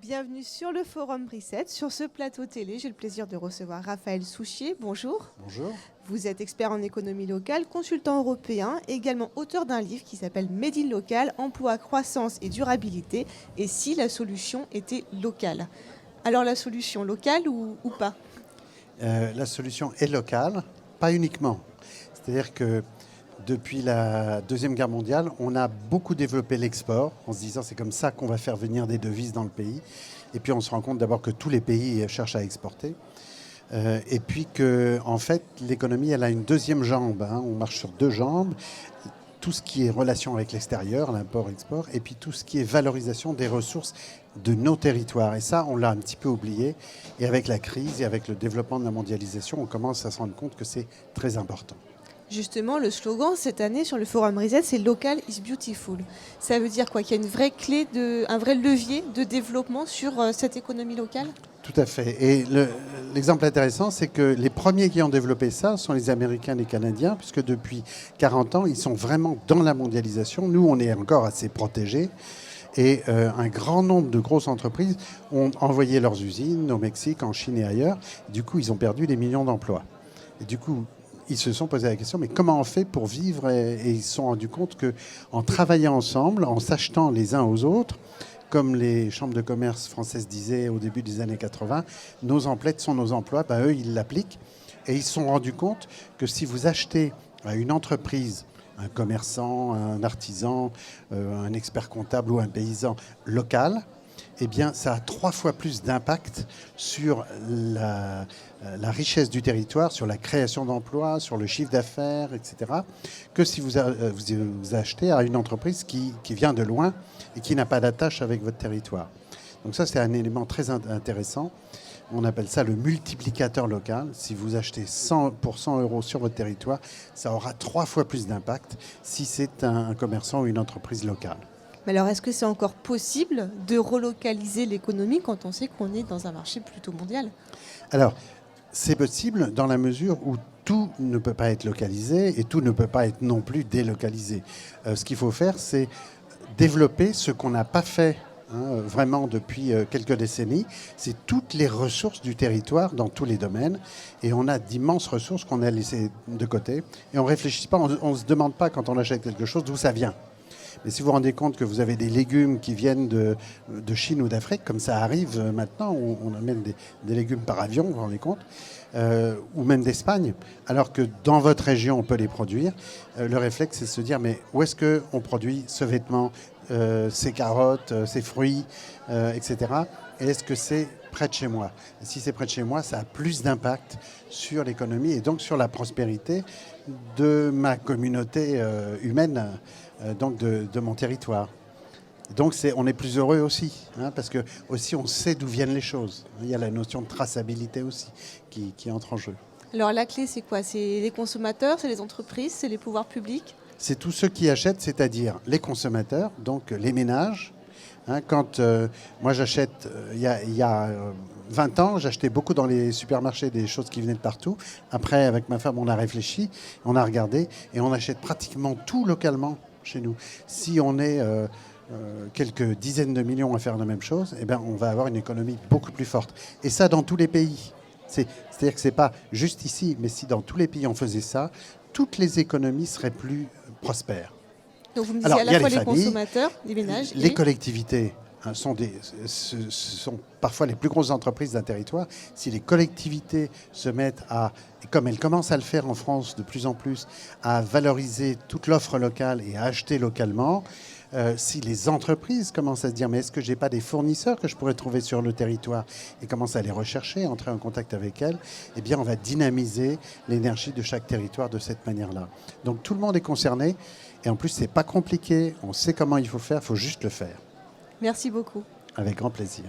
Bienvenue sur le Forum Reset. Sur ce plateau télé, j'ai le plaisir de recevoir Raphaël Souchier. Bonjour. Bonjour. Vous êtes expert en économie locale, consultant européen, également auteur d'un livre qui s'appelle Made in Local, emploi, croissance et durabilité, et si la solution était locale. Alors la solution locale ou pas? La solution est locale, pas uniquement. C'est-à-dire que depuis la Deuxième Guerre mondiale, on a beaucoup développé l'export en se disant c'est comme ça qu'on va faire venir des devises dans le pays. Et puis on se rend compte d'abord que tous les pays cherchent à exporter. Et puis que en fait, l'économie, elle a une deuxième jambe. On marche sur deux jambes. Tout ce qui est relation avec l'extérieur, l'import-export, et puis tout ce qui est valorisation des ressources de nos territoires. Et ça, on l'a un petit peu oublié. Et avec la crise et avec le développement de la mondialisation, on commence à se rendre compte que c'est très important. Justement, le slogan cette année sur le Forum Reset, c'est Local is Beautiful. Ça veut dire quoi? Qu'il y a une vraie clé, un vrai levier de développement sur cette économie locale? Tout à fait. Et l'exemple intéressant, c'est que les premiers qui ont développé ça sont les Américains et les Canadiens, puisque depuis 40 ans, ils sont vraiment dans la mondialisation. Nous, on est encore assez protégés. Et un grand nombre de grosses entreprises ont envoyé leurs usines au Mexique, en Chine et ailleurs. Du coup, ils ont perdu des millions d'emplois. Et du coup, ils se sont posé la question, mais comment on fait pour vivre? Et ils se sont rendus compte qu'en travaillant ensemble, en s'achetant les uns aux autres, comme les chambres de commerce françaises disaient au début des années 80, nos emplettes sont nos emplois, eux, ils l'appliquent. Et ils se sont rendus compte que si vous achetez à une entreprise, un commerçant, un artisan, un expert comptable ou un paysan local, eh bien, ça a 3 fois plus d'impact sur la richesse du territoire, sur la création d'emplois, sur le chiffre d'affaires, etc., que si vous achetez à une entreprise qui vient de loin et qui n'a pas d'attache avec votre territoire. Donc ça, c'est un élément très intéressant. On appelle ça le multiplicateur local. Si vous achetez 100 pour 100 € sur votre territoire, ça aura 3 fois plus d'impact si c'est un commerçant ou une entreprise locale. Mais alors, est-ce que c'est encore possible de relocaliser l'économie quand on sait qu'on est dans un marché plutôt mondial? Alors, c'est possible dans la mesure où tout ne peut pas être localisé et tout ne peut pas être non plus délocalisé. Ce qu'il faut faire, c'est développer ce qu'on n'a pas fait vraiment depuis quelques décennies. C'est toutes les ressources du territoire dans tous les domaines. Et on a d'immenses ressources qu'on a laissées de côté. Et on ne réfléchit pas, on ne se demande pas quand on achète quelque chose d'où ça vient. Mais si vous vous rendez compte que vous avez des légumes qui viennent de Chine ou d'Afrique, comme ça arrive maintenant, on amène des légumes par avion, vous vous rendez compte, ou même d'Espagne, alors que dans votre région, on peut les produire, le réflexe, c'est de se dire, mais où est-ce qu'on produit ce vêtement, ces carottes, ces fruits, etc. Et est-ce que c'est près de chez moi? Et si c'est près de chez moi, ça a plus d'impact sur l'économie et donc sur la prospérité de ma communauté humaine, donc de mon territoire. Donc on est plus heureux aussi, parce que aussi on sait d'où viennent les choses. Il y a la notion de traçabilité aussi qui entre en jeu. Alors la clé, c'est quoi? C'est les consommateurs, c'est les entreprises, c'est les pouvoirs publics? C'est tous ceux qui achètent, c'est-à-dire les consommateurs, donc les ménages. Quand moi j'achète, il y a 20 ans, j'achetais beaucoup dans les supermarchés des choses qui venaient de partout. Après, avec ma femme, on a réfléchi, on a regardé et on achète pratiquement tout localement chez nous. Si on est quelques dizaines de millions à faire la même chose, eh ben, on va avoir une économie beaucoup plus forte. Et ça dans tous les pays. C'est-à-dire que ce n'est pas juste ici, mais si dans tous les pays on faisait ça, toutes les économies seraient plus prospères. Donc vous me disiez à la fois les consommateurs, les ménages, les collectivités sont parfois les plus grosses entreprises d'un territoire. Si les collectivités se mettent à, comme elles commencent à le faire en France de plus en plus, à valoriser toute l'offre locale et à acheter localement, si les entreprises commencent à se dire mais est-ce que j'ai pas des fournisseurs que je pourrais trouver sur le territoire et commencent à les rechercher, entrer en contact avec elles, eh bien on va dynamiser l'énergie de chaque territoire de cette manière-là. Donc tout le monde est concerné et en plus c'est pas compliqué, on sait comment il faut faire, il faut juste le faire. Merci beaucoup. Avec grand plaisir.